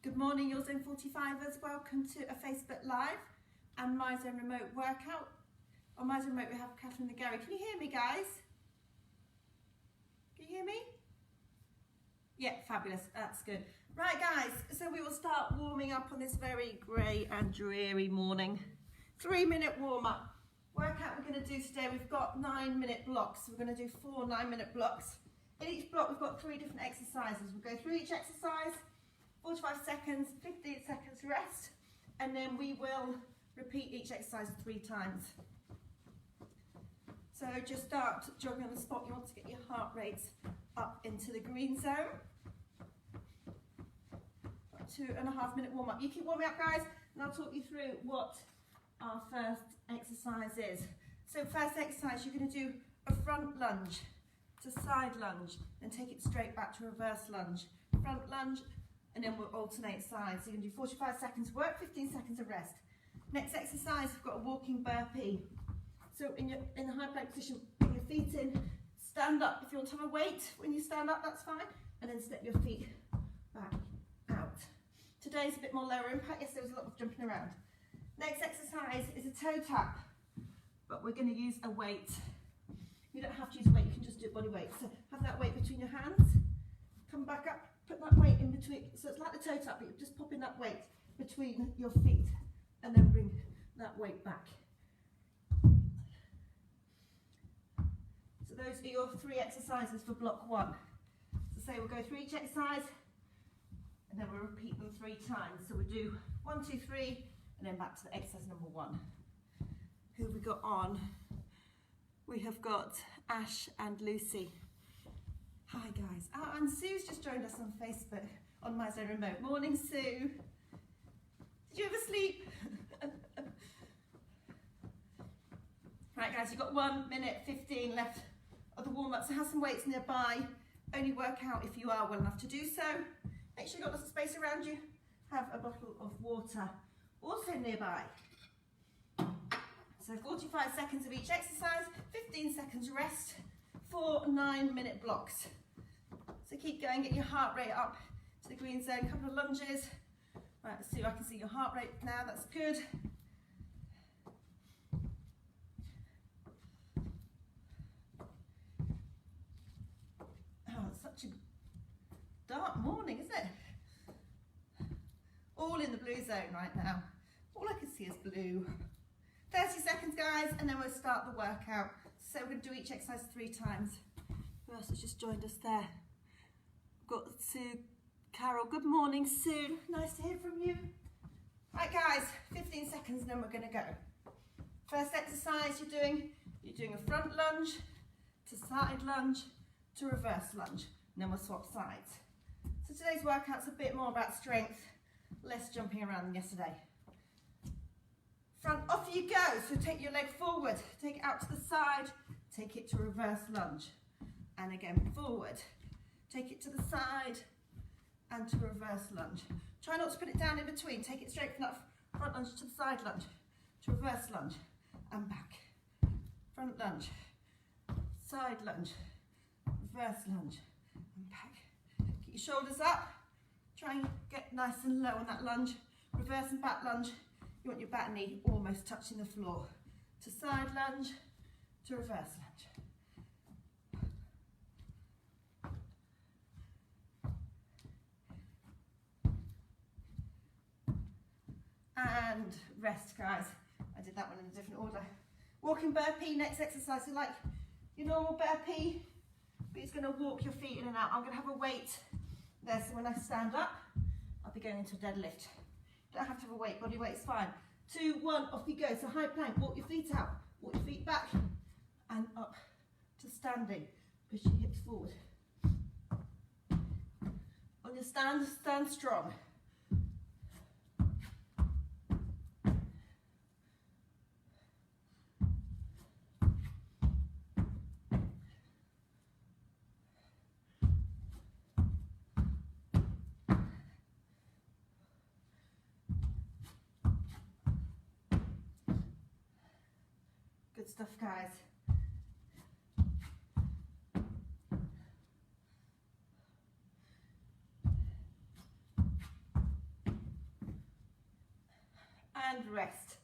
Good morning, your Zone 45ers. Welcome to a Facebook Live and My Zone Remote workout. On My Zone Remote we have Catherine and Gary. Can you hear me, guys? Can you hear me? Yeah, fabulous. That's good. Right, guys, so we will start warming up on this very grey and dreary morning. 3-minute warm-up. Workout we're going to do today, we've got 9-minute blocks. We're going to do 4 9-minute blocks. In each block we've got 3 different exercises. We'll go through each exercise, 45 seconds, 15 seconds rest, and then we will repeat each exercise 3 times. So just start jogging on the spot. You want to get your heart rate up into the green zone. 2.5-minute warm up. You keep warming up, guys, and I'll talk you through what our first exercise is. So first exercise, you're going to do a front lunge to side lunge, and take it straight back to reverse lunge. Front lunge, and then we'll alternate sides. So you're going to do 45 seconds work, 15 seconds of rest. Next exercise, we've got a walking burpee. So in the high plank position, bring your feet in, stand up. If you want to have a weight when you stand up, that's fine. And then step your feet back out. Today's a bit more lower impact. Yes, there was a lot of jumping around. Next exercise is a toe tap, but we're going to use a weight. You don't have to use a weight, you can just do body weight. So have that weight between your hands, come back up, put that weight in between. So it's like the toe tap, but you're just popping that weight between your feet and then bring that weight back. So those are your 3 exercises for block 1. So say we'll go through each exercise and then we'll repeat them 3 times. So we'll do 1, 2, 3 and then back to the exercise number 1. Who have we got on? We have got Ash and Lucy. Hi guys. Oh, and Sue's just joined us on Facebook on My Zone Remote. Morning, Sue. Did you ever sleep? Right guys, you've got 1 minute 15 left of the warm-up, so have some weights nearby. Only work out if you are well enough to do so. Make sure you've got lots of space around you. Have a bottle of water also nearby. So 45 seconds of each exercise, 15 seconds rest, 4 9-minute blocks. So keep going, get your heart rate up to the green zone, couple of lunges. Right, let's see if I can see your heart rate now, that's good. Oh, it's such a dark morning, isn't it? All in the blue zone right now. All I can see is blue. 30 seconds, guys, and then we'll start the workout. So we're going to do each exercise 3 times. Who else has just joined us there? We've got Sue Carol. Good morning, Sue. Nice to hear from you. Right, guys, 15 seconds, and then we're going to go. First exercise you're doing a front lunge to side lunge to reverse lunge, and then we'll swap sides. So today's workout's a bit more about strength, less jumping around than yesterday. Front, off you go. So take your leg forward, take it out to the side, take it to reverse lunge. And again, forward. Take it to the side and to reverse lunge. Try not to put it down in between. Take it straight from that front lunge to the side lunge, to reverse lunge and back. Front lunge, side lunge, reverse lunge and back. Keep your shoulders up. Try and get nice and low on that lunge. Reverse and back lunge. You want your back knee almost touching the floor. To side lunge, to reverse lunge. And rest, guys. I did that one in a different order. Walking burpee, next exercise. So like your normal burpee, but it's going to walk your feet in and out. I'm going to have a weight there, so when I stand up, I'll be going into a deadlift. Don't have to have a weight, body weight's fine. 2, 1, off you go. So high plank, walk your feet out, walk your feet back and up to standing. Push your hips forward. On your stand, stand strong. Good stuff, guys. and rest.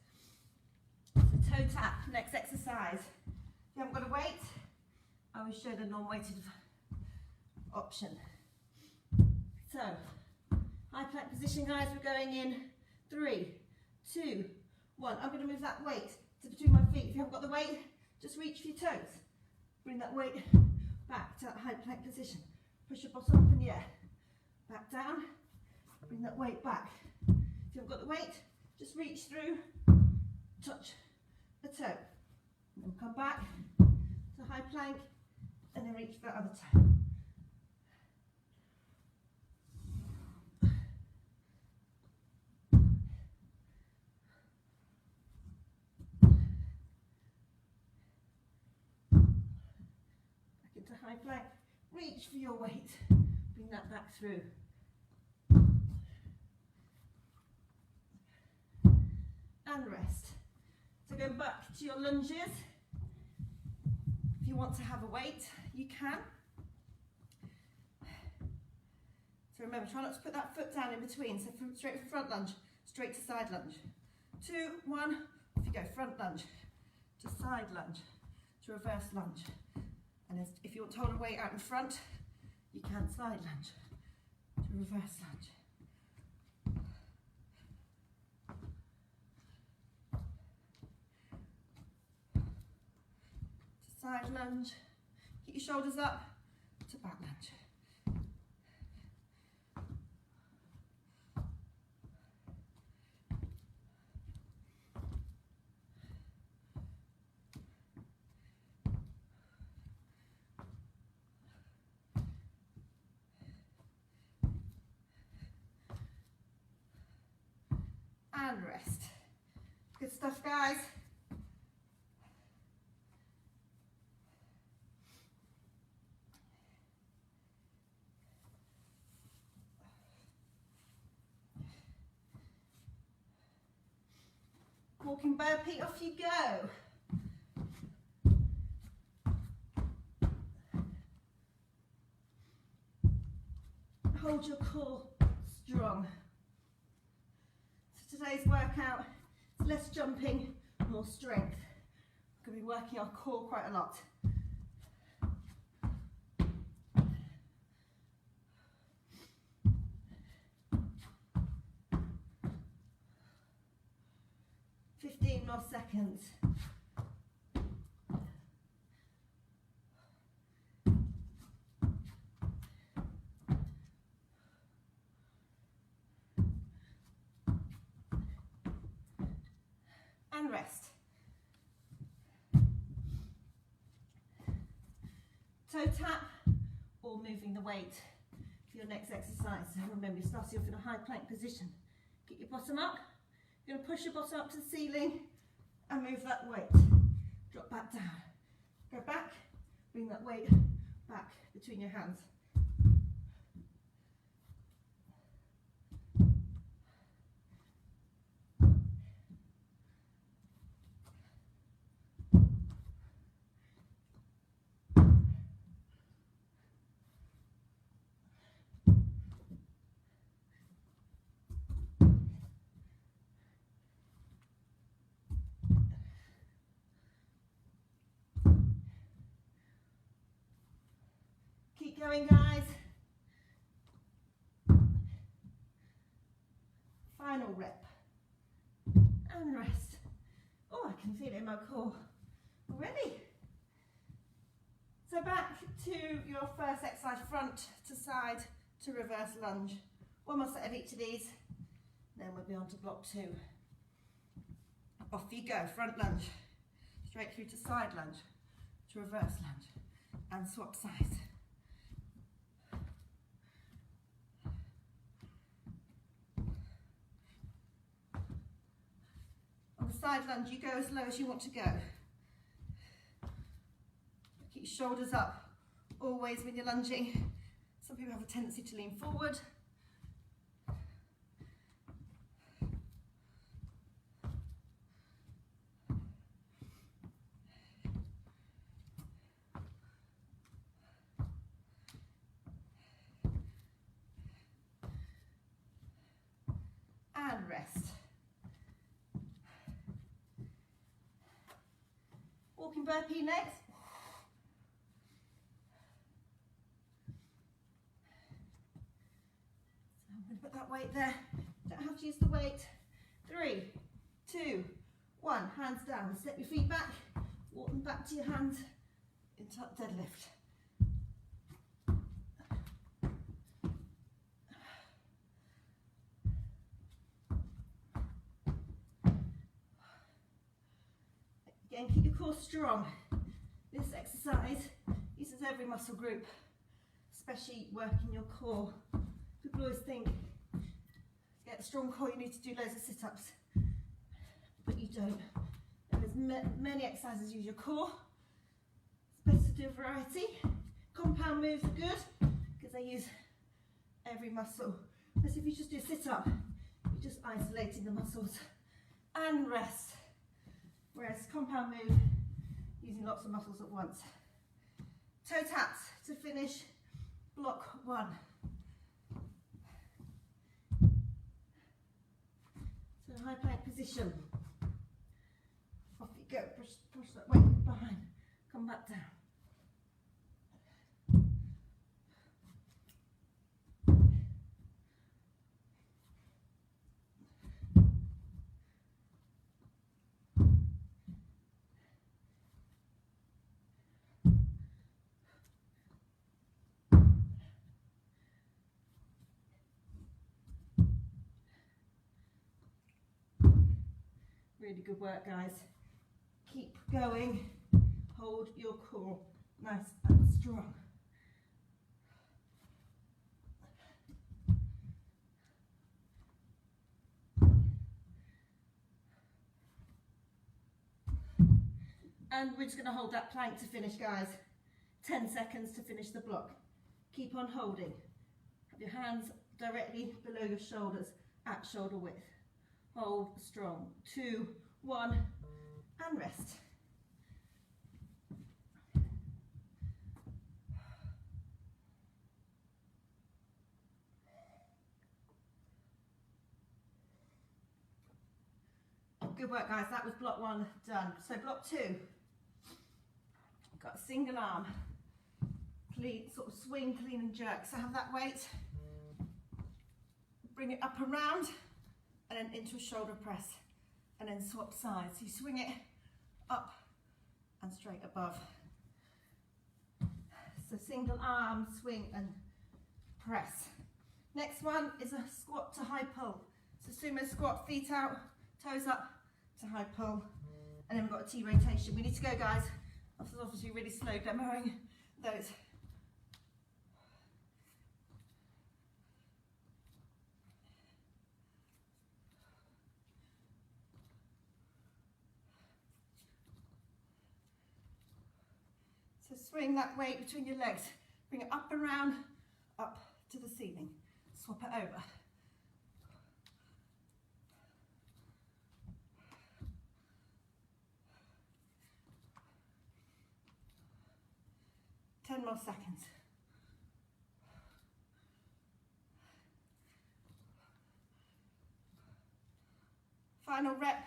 So toe tap, next exercise. If you haven't got a weight, I will show the non-weighted option. So, high plank position, guys. We're going in 3, 2, 1. I'm going to move that weight to between my feet. If you haven't got the weight, just reach for your toes. Bring that weight back to that high plank position. Push your bottom up in the air. Back down. Bring that weight back. If you haven't got the weight, just reach through, touch a toe. And then come back to high plank and then reach for the other toe. High plank, reach for your weight, bring that back through. And rest. So go back to your lunges. If you want to have a weight, you can. So remember, try not to put that foot down in between. So from straight from front lunge, straight to side lunge. 2, 1, off you go, front lunge, to side lunge, to reverse lunge. And if you want to hold a weight out in front, you can side lunge to reverse lunge. To side lunge, keep your shoulders up, to back lunge. And rest. Good stuff, guys. Walking burpee, off you go. Hold your core strong. Today's workout is less jumping, more strength. We're going to be working our core quite a lot. More seconds. And rest. Toe tap or moving the weight for your next exercise. So remember, you're starting off in a high plank position. Get your bottom up. You're going to push your bottom up to the ceiling and move that weight. Drop back down. Go back, bring that weight back between your hands. Keep going, guys. Final rep. And rest. Oh, I can feel it in my core already. So back to your first exercise, front to side to reverse lunge. One more set of each of these, then we'll be on to block 2. Off you go, front lunge, straight through to side lunge, to reverse lunge, and swap sides. On the side lunge, you go as low as you want to go. Keep your shoulders up, always when you're lunging. Some people have a tendency to lean forward. And rest. burpee next. So I'm going to put that weight there. Don't have to use the weight. 3, 2, 1. Hands down. Step your feet back. Walk them back to your hands into that deadlift. Again, keep your core strong. This exercise uses every muscle group, especially working your core. People always think to get a strong core you need to do loads of sit-ups, but you don't. There's many exercises use your core. It's best to do a variety. Compound moves are good because they use every muscle. Whereas if you just do a sit-up, you're just isolating the muscles. And rest. Whereas compound move, using lots of muscles at once. Toe taps to finish block 1. So high plank position. Off you go, push that weight behind, come back down. Really good work, guys. Keep going. Hold your core nice and strong. And we're just going to hold that plank to finish, guys. 10 seconds to finish the block. Keep on holding. Have your hands directly below your shoulders at shoulder width. Hold strong. 2, 1, and rest. Good work, guys. That was block 1 done. So block 2, got a single arm, clean, sort of swing, clean and jerk. So have that weight, bring it up around, and then into a shoulder press, and then swap sides. You swing it up and straight above. So single arm, swing and press. Next one is a squat to high pull. So sumo squat, feet out, toes up to high pull. And then we've got a T rotation. We need to go, guys. This is obviously really slow demoing those. So swing that weight between your legs. Bring it up and round, up to the ceiling. Swap it over. Ten more seconds. Final rep.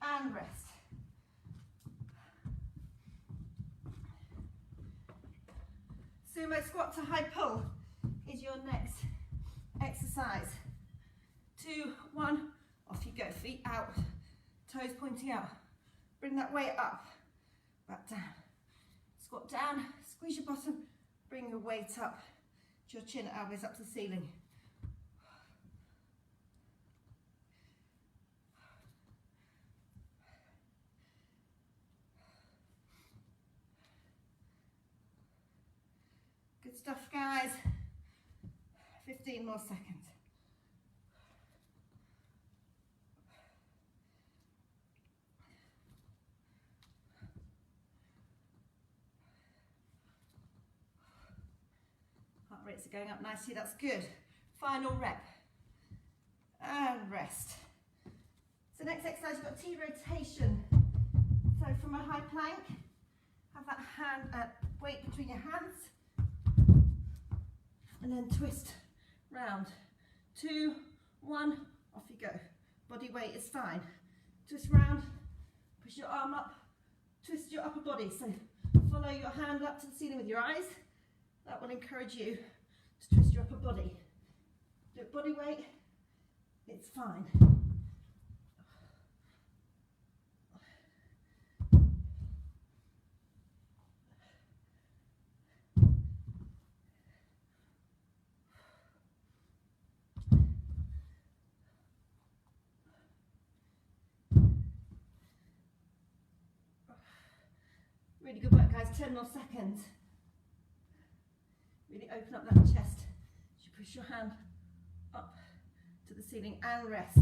And rest. Sumo squat to high pull is your next exercise. 2, 1, off you go. Feet out, toes pointing out. Bring that weight up, back down. Squat down, squeeze your bottom, bring your weight up to your chin, elbows up to the ceiling. Good stuff, guys. 15 more seconds. Heart rates are going up nicely, that's good. Final rep. And rest. So next exercise, you've got T rotation. So from a high plank, have that weight between your hands. And then twist round. 2, 1, off you go. Body weight is fine. twist round, push your arm up, twist your upper body. So follow your hand up to the ceiling with your eyes. That will encourage you to twist your upper body. Do it body weight, it's fine. Really good work, guys. 10 more seconds. Really open up that chest as you push your hand up to the ceiling and rest.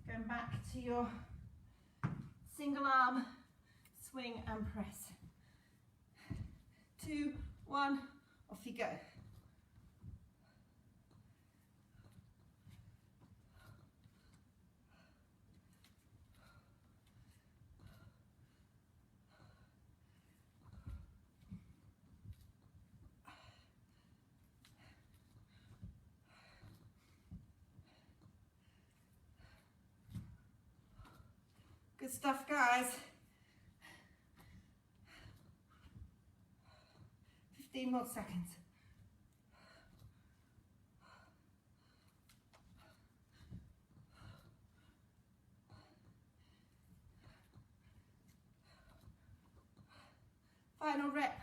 Going back to your single arm swing and press. 2, 1, off you go. Good stuff, guys. 15 more seconds. Final rep.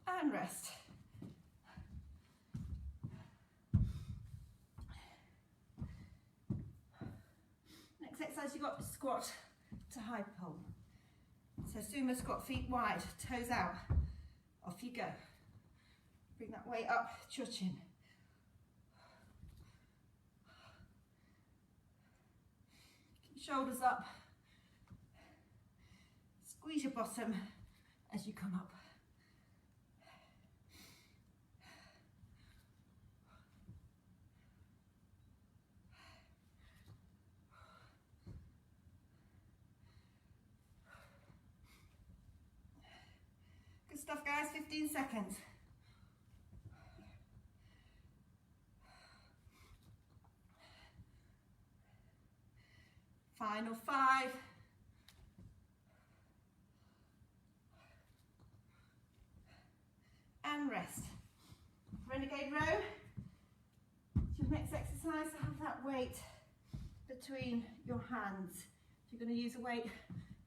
And rest. Next exercise, you've got squat to high pull. So sumo squat, feet wide, toes out. Off you go. Bring that weight up to your chin. Keep your shoulders up. Squeeze your bottom as you come up. Good stuff, guys. 15 seconds. Final 5. And rest. Renegade row. Your next exercise, have that weight between your hands. If you're going to use a weight,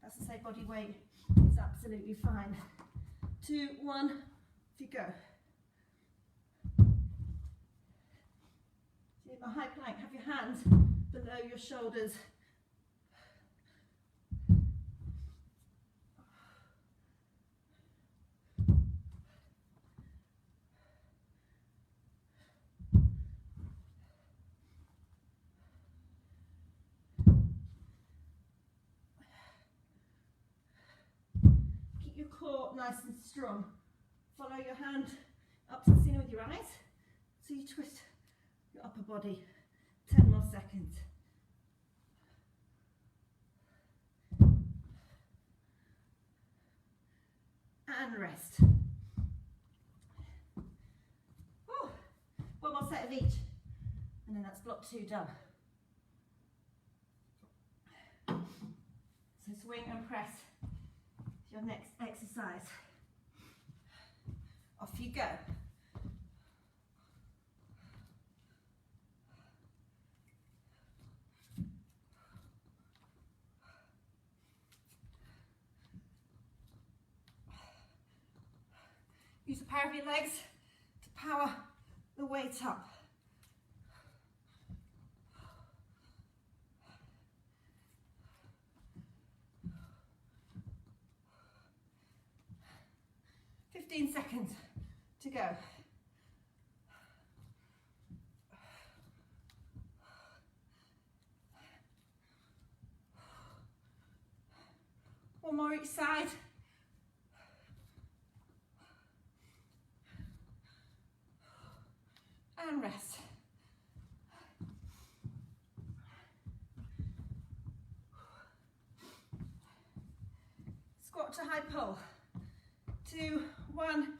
that's to say body weight, it's absolutely fine. 2, 1, off you go. So in a high plank, have your hands below your shoulders. Core nice and strong. Follow your hand up to the ceiling with your eyes. So you twist your upper body. 10 more seconds. And rest. Woo. One more set of each. And then that's block 2 done. So swing and press. Your next exercise. Off you go. Use the power of your legs to power the weight up. Seconds to go. One more each side. And rest. Squat to high pull. 2, 1,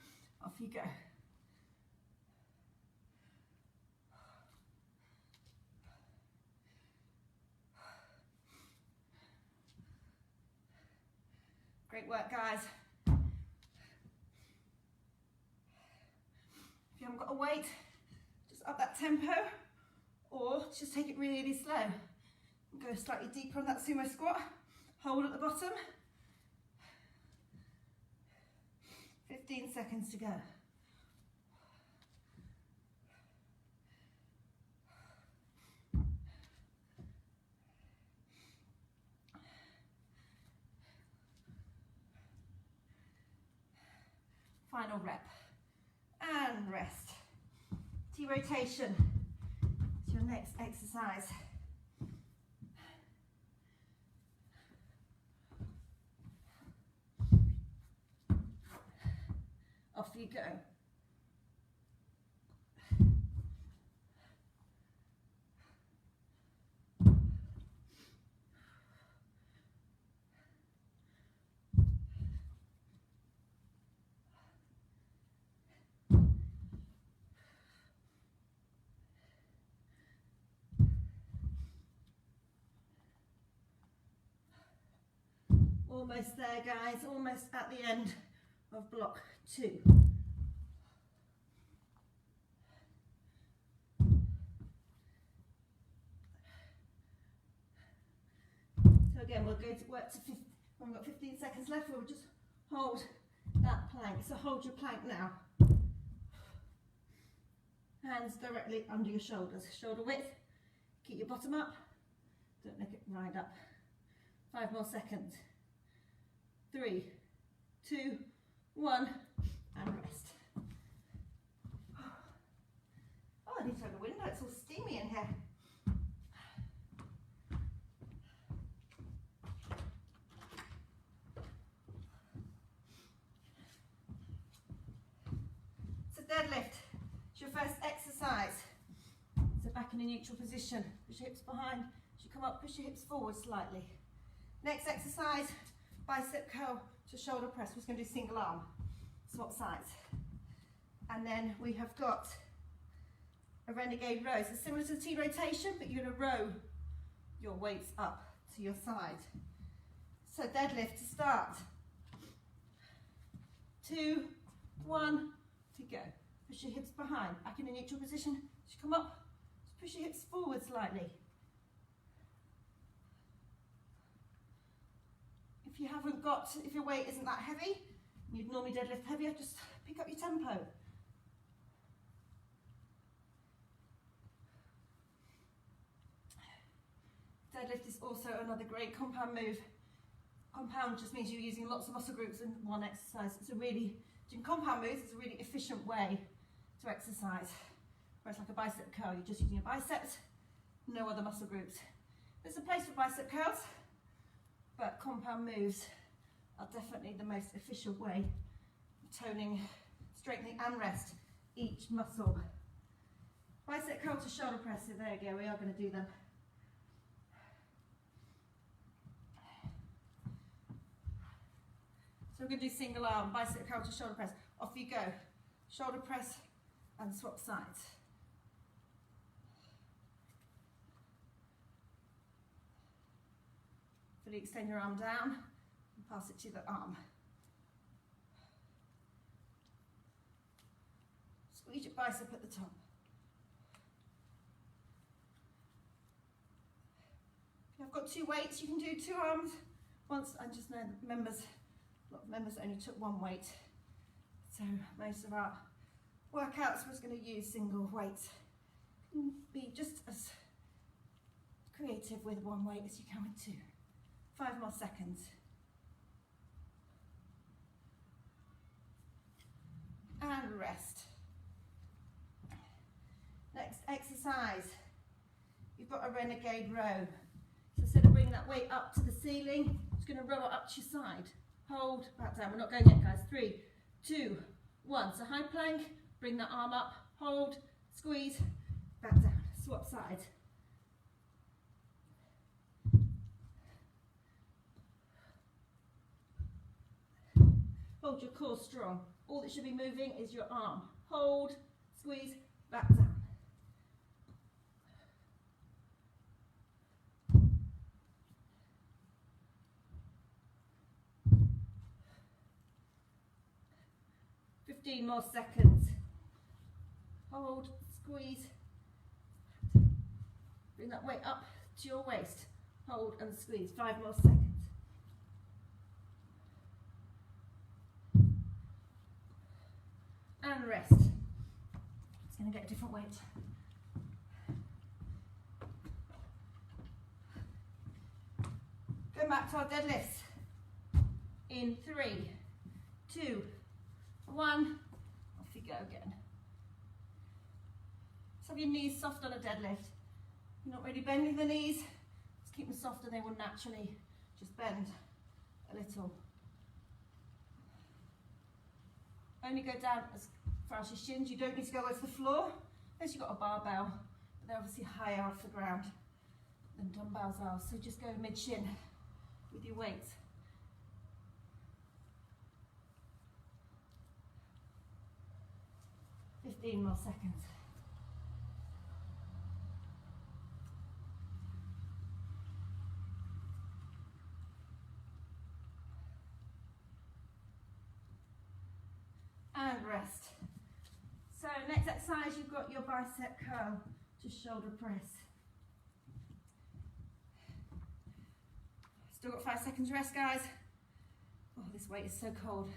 off you go. Great work, guys. If you haven't got a weight, just up that tempo, or just take it really slow. Go slightly deeper on that sumo squat. Hold at the bottom. 15 seconds to go. Final rep. And rest. T-rotation is your next exercise. Off you go. Almost there, guys, almost at the end of block 2. So again, we'll go to work to 50, when we've got 15 seconds left, we'll just hold that plank. So hold your plank now. Hands directly under your shoulders, shoulder width. Keep your bottom up, don't let it ride up. 5 more seconds. 3, 2, 1, and rest. Oh, I need to open the window, it's all steamy in here. So deadlift, it's your first exercise. So back in a neutral position, push your hips behind, as you come up, push your hips forward slightly. Next exercise, bicep curl to shoulder press. We're just going to do single arm, swap sides. And then we have got a renegade row. So similar to the T-rotation, but you're going to row your weights up to your side. So deadlift to start. 2, 1, to go. Push your hips behind, back in a neutral position. As you come up, just push your hips forward slightly. If you haven't got, if your weight isn't that heavy, you'd normally deadlift heavier, just pick up your tempo. Deadlift is also another great compound move. Compound just means you're using lots of muscle groups in one exercise. It's a really, doing compound moves is a really efficient way to exercise. Whereas like a bicep curl, you're just using your biceps, no other muscle groups. There's a place for bicep curls, but compound moves are definitely the most efficient way of toning, strengthening and rest each muscle. Bicep curl to shoulder press, so there you go, we are going to do them. So we're going to do single arm, bicep curl to shoulder press. Off you go. Shoulder press and swap sides. Fully extend your arm down and pass it to the arm. Squeeze your bicep at the top. If you've got 2 weights, you can do 2 arms. Once, I just know that a lot of members only took 1 weight. So most of our workouts was going to use single weights. You can be just as creative with 1 weight as you can with 2. 5 more seconds. And rest. Next exercise, you've got a renegade row. So instead of bringing that weight up to the ceiling, it's going to row it up to your side. Hold, back down. We're not going yet, guys. 3, 2, 1. So high plank, bring that arm up, hold, squeeze, back down. Swap sides. Hold your core strong. All that should be moving is your arm. Hold, squeeze, back down. 15 more seconds. Hold, squeeze. Bring that weight up to your waist. Hold and squeeze. 5 more seconds. And rest. It's going to get a different weight. Go back to our deadlifts. In 3, 2, 1. Off you go again. Just have your knees soft on a deadlift. You're not really bending the knees. Just keep them soft and they will naturally just bend a little. Only go down as far as your shins. You don't need to go over the floor unless you've got a barbell. But they're obviously higher off the ground than dumbbells are. So just go mid-shin with your weights. Fifteen more seconds. And rest. So next exercise, you've got your bicep curl to shoulder press. Still got 5 seconds rest, guys. Oh, this weight is so cold.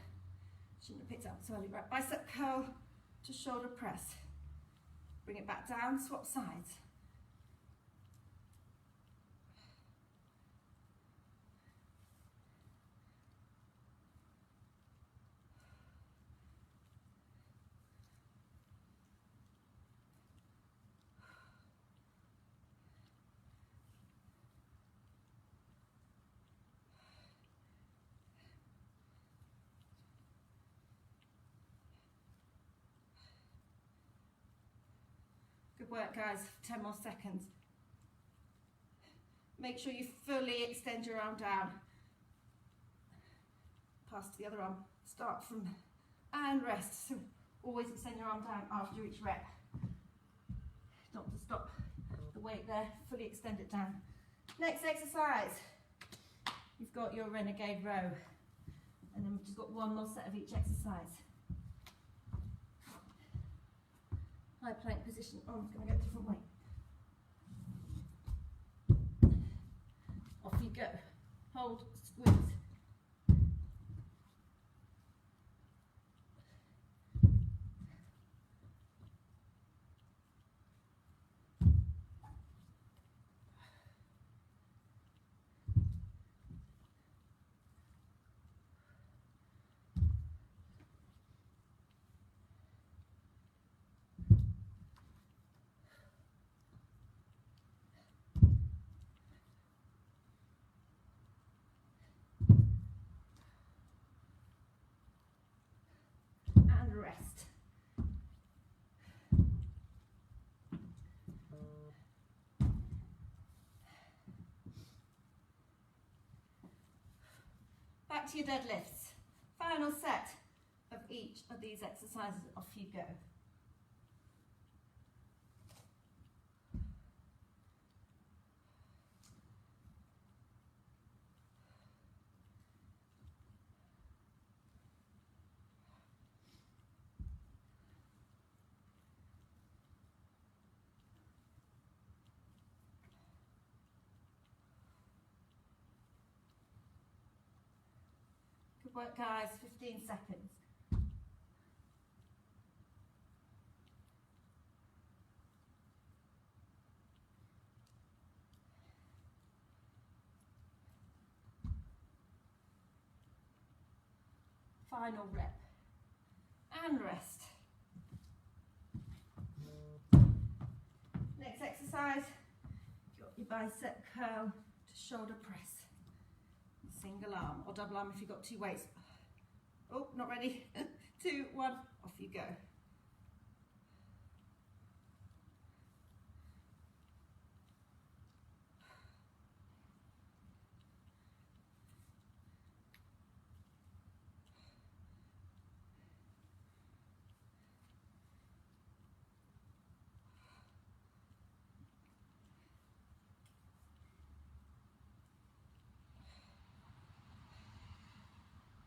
Shouldn't have picked it up so early. Right, bicep curl to shoulder press. Bring it back down, swap sides. Good work, guys. 10 more seconds. Make sure you fully extend your arm down. Pass to the other arm. Start from and rest. So always extend your arm down after each rep. Not to stop the weight there. Fully extend it down. Next exercise. You've got your renegade row. And then we've just got one more set of each exercise. High plank position. Oh, I'm going to get a different weight. Off you go. Hold, squeeze. Rest. Back to your deadlifts. Final set of each of these exercises. Off you go. Good work, guys. 15 seconds. Final rep. And rest. Next exercise, you've got your bicep curl to shoulder press. Single arm or double arm if you've got 2 weights. Oh, not ready. 2, 1, off you go.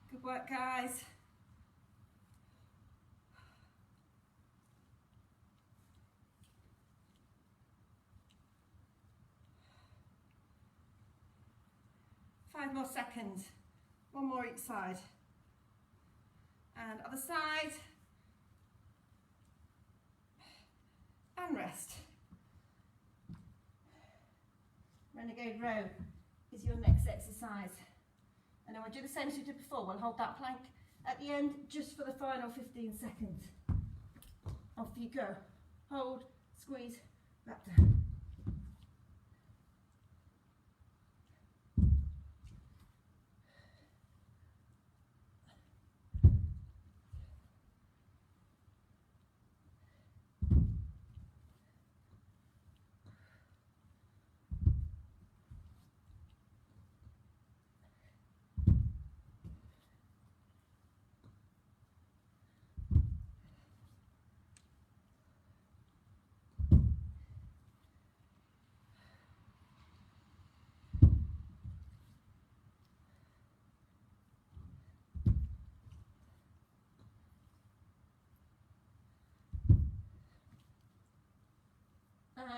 Good work, guys. 5 more seconds. 1 more each side. And other side. And rest. Renegade row is your next exercise. And then we'll do the same as we did before. We'll hold that plank at the end just for the final 15 seconds. Off you go. Hold, squeeze, back down.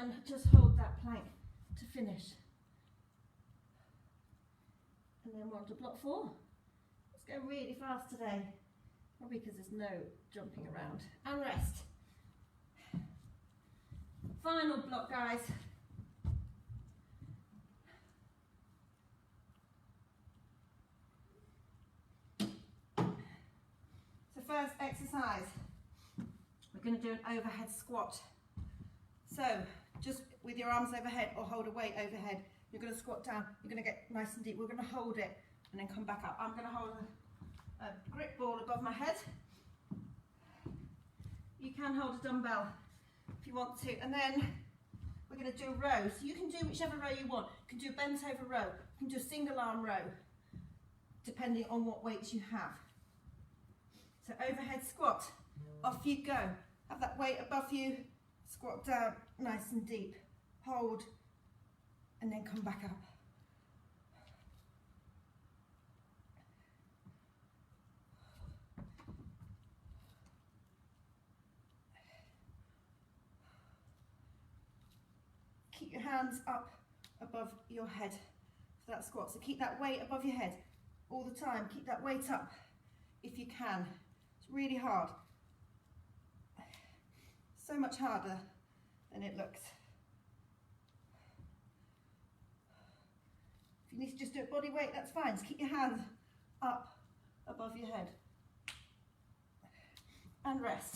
And just hold that plank to finish. And then we're on to block 4. Let's go really fast today, probably because there's no jumping around. And rest. Final block, guys. So first exercise, we're going to do an overhead squat. So, just with your arms overhead or hold a weight overhead, you're going to squat down, you're going to get nice and deep. We're going to hold it and then come back up. I'm going to hold a grip ball above my head. You can hold a dumbbell if you want to. And then we're going to do a row. So you can do whichever row you want. You can do a bent over row. You can do a single arm row, depending on what weights you have. So overhead squat, off you go. Have that weight above you. Squat down nice and deep, hold, and then come back up. Keep your hands up above your head for that squat. So keep that weight above your head all the time. Keep that weight up if you can. It's really hard. So much harder than it looks. If you need to just do it body weight, that's fine. Just keep your hands up above your head. And rest.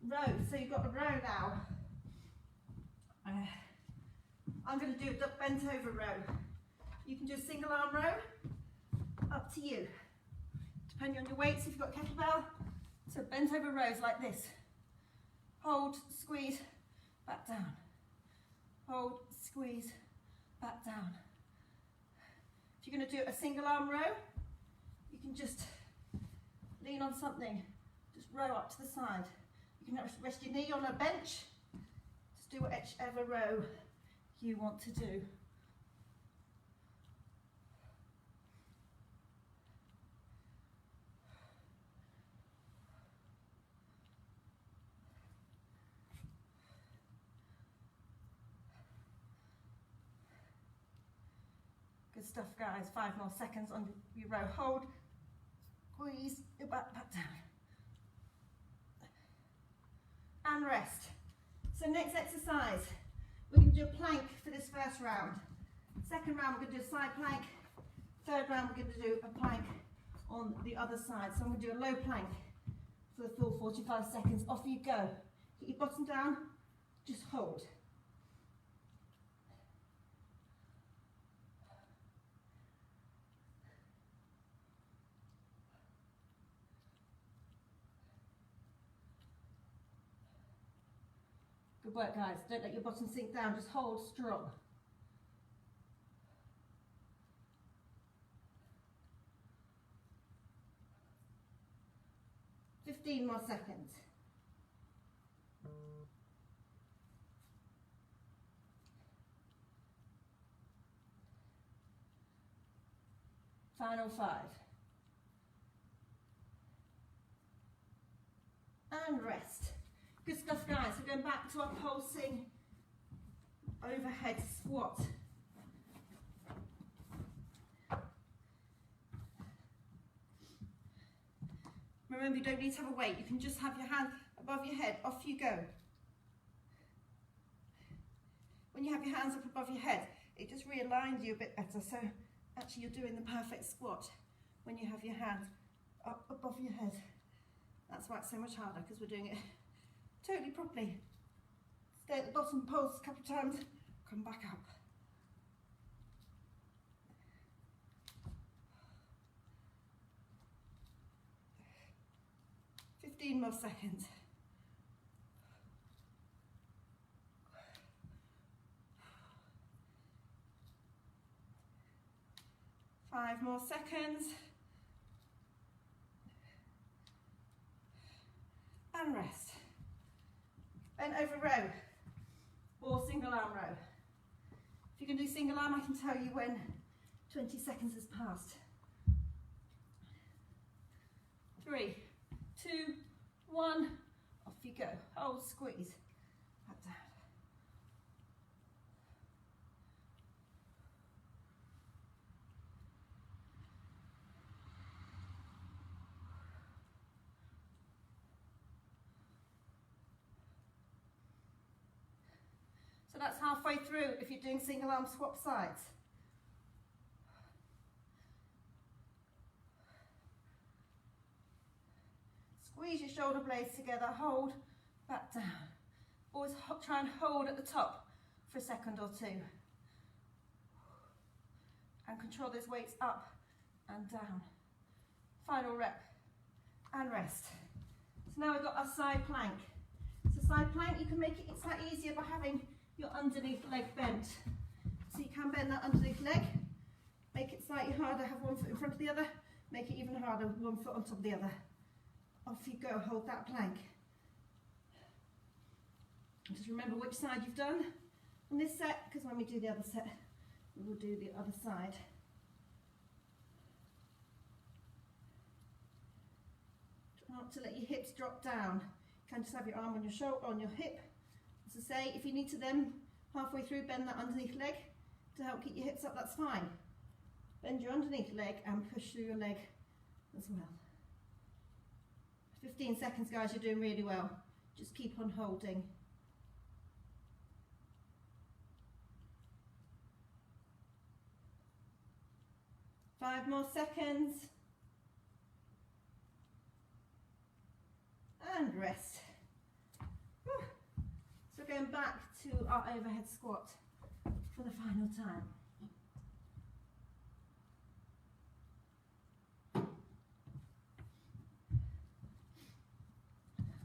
Row. So you've got a row now. I'm going to do a bent over row. You can do a single arm row. Up to you. Depending on your weights, if you've got kettlebell. So bent over rows like this. Hold, squeeze, back down. Hold, squeeze, back down. If you're going to do a single arm row, you can just lean on something, just row up to the side. You can rest your knee on a bench. Just do whichever row you want to do. Good stuff, guys. 5 more seconds on your row. Hold, squeeze your back down. And rest. So next exercise, we're going to do a plank for this first round. Second round, we're going to do a side plank. Third round, we're going to do a plank on the other side. So I'm going to do a low plank for the full 45 seconds. Off you go. Get your bottom down, just hold. Good work, guys. Don't let your bottom sink down, just hold strong. Fifteen more seconds. Final 5. And rest. Good stuff, guys. We're going back to our pulsing overhead squat. Remember, you don't need to have a weight. You can just have your hand above your head. Off you go. When you have your hands up above your head, it just realigns you a bit better. So actually you're doing the perfect squat when you have your hands up above your head. That's why it's so much harder, because we're doing it totally properly. Stay at the bottom, pulse a couple of times, come back up. More seconds. 5 more seconds. And rest. Bent over row or single arm row. If you can do single arm, I can tell you when 20 seconds has passed. 3, 2, 1, off you go. Hold, squeeze, back down. So that's halfway through if you're doing single arm swap sides. Squeeze your shoulder blades together, hold, back down. Always try and hold at the top for a second or two. And control those weights up and down. Final rep and rest. So now we've got our side plank. So side plank, you can make it slightly easier by having your underneath leg bent. So you can bend that underneath leg, make it slightly harder, have one foot in front of the other, make it even harder, one foot on top of the other. Off you go, hold that plank. Just remember which side you've done on this set, because when we do the other set, we will do the other side. Try not to let your hips drop down. You can just have your arm on your shoulder, on your hip. As I say, if you need to then, halfway through, bend that underneath leg to help keep your hips up, that's fine. Bend your underneath leg and push through your leg as well. 15 seconds, guys, you're doing really well. Just keep on holding. Five more seconds. And rest. Whew. So going back to our overhead squat for the final time.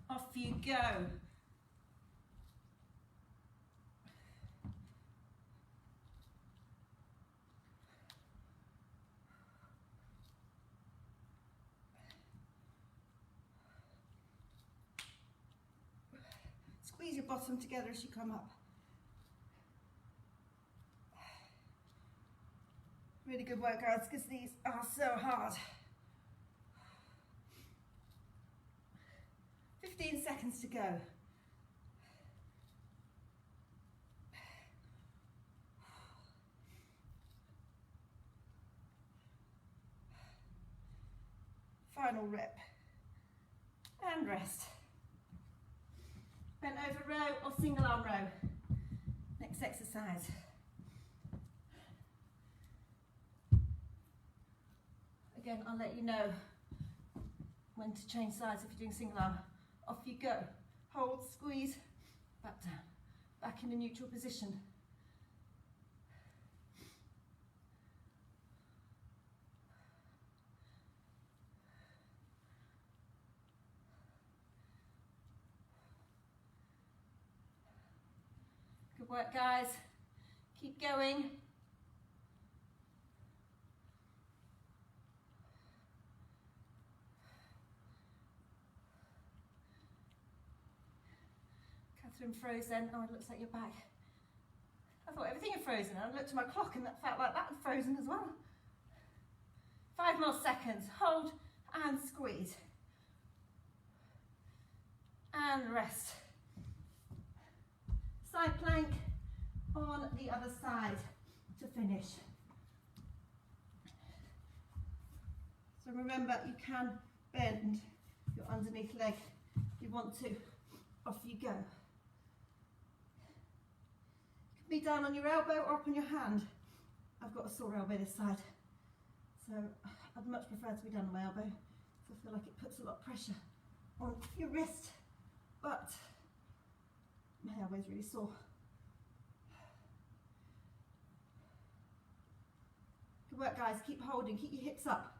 Off you go. Squeeze your bottom together as you come up. Really good work, guys, because these are so hard. 15 seconds to go. Final rep. And rest. Bent over row or single arm row. Next exercise. Again, I'll let you know when to change sides if you're doing single arm. Off you go. Hold, squeeze, back down. Back in a neutral position. Good work, guys. Keep going. Catherine frozen. Oh, it looks like you're back. I thought everything had frozen. I looked at my clock and that felt like that had frozen as well. 5 more seconds. Hold and squeeze. And rest. Side plank on the other side to finish. So remember, you can bend your underneath leg. If you want to, off you go. You can be down on your elbow or up on your hand. I've got a sore elbow this side, so I'd much prefer to be down on my elbow. So I feel like it puts a lot of pressure on your wrist, but my elbow's really sore. Good work, guys. Keep holding, keep your hips up.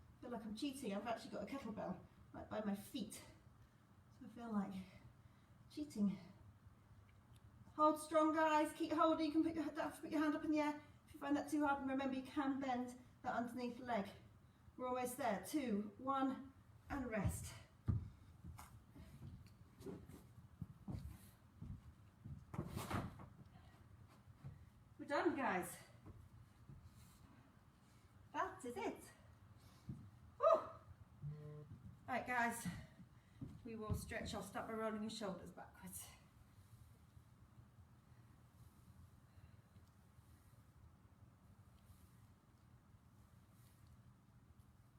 I feel like I'm cheating. I've actually got a kettlebell right by my feet, so I feel like cheating. Hold strong, guys. Keep holding. You can put your hand up in the air. If you find that too hard, and remember you can bend that underneath leg. We're almost there. 2, 1, and rest. We're done, guys. That is it. Woo. Right, guys. We will stretch. I'll start by rolling your shoulders backwards.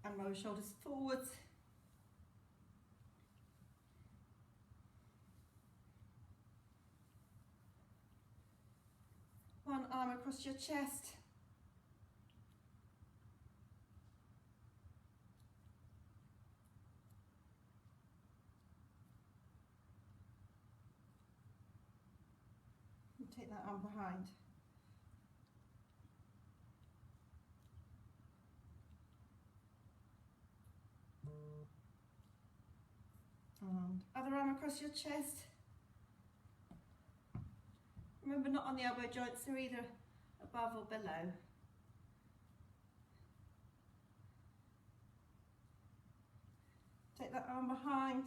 And roll your shoulders forwards. One arm across your chest. And take that arm behind. And other arm across your chest. Remember, not on the elbow joints, they're either above or below. Take that arm behind.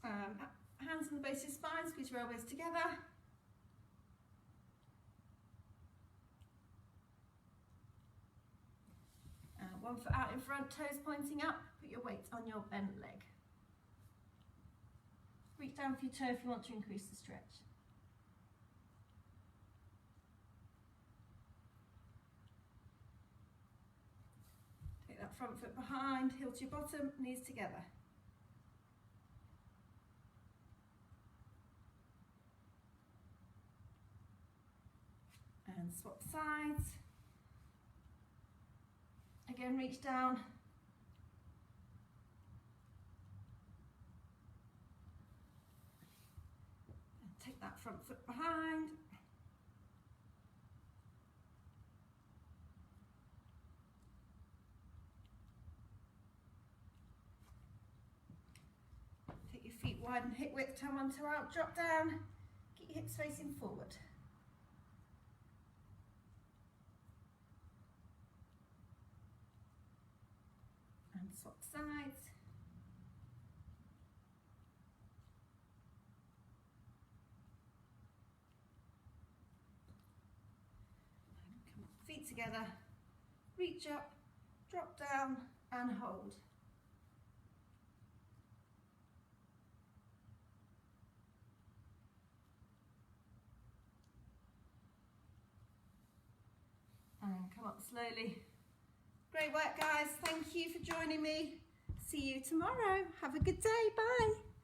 Hands on the base of your spine, squeeze your elbows together. One foot out in front, toes pointing up, put your weight on your bent leg. Reach down for your toe if you want to increase the stretch. Take that front foot behind, heel to your bottom, knees together. And swap sides. Again, reach down. And take that front foot behind. Take your feet wide and hip width, toe on, toe out, drop down. Keep your hips facing forward. Swap sides. Come on, feet together, reach up, drop down and hold. And come up slowly. Great work, guys. Thank you for joining me. See you tomorrow. Have a good day. Bye.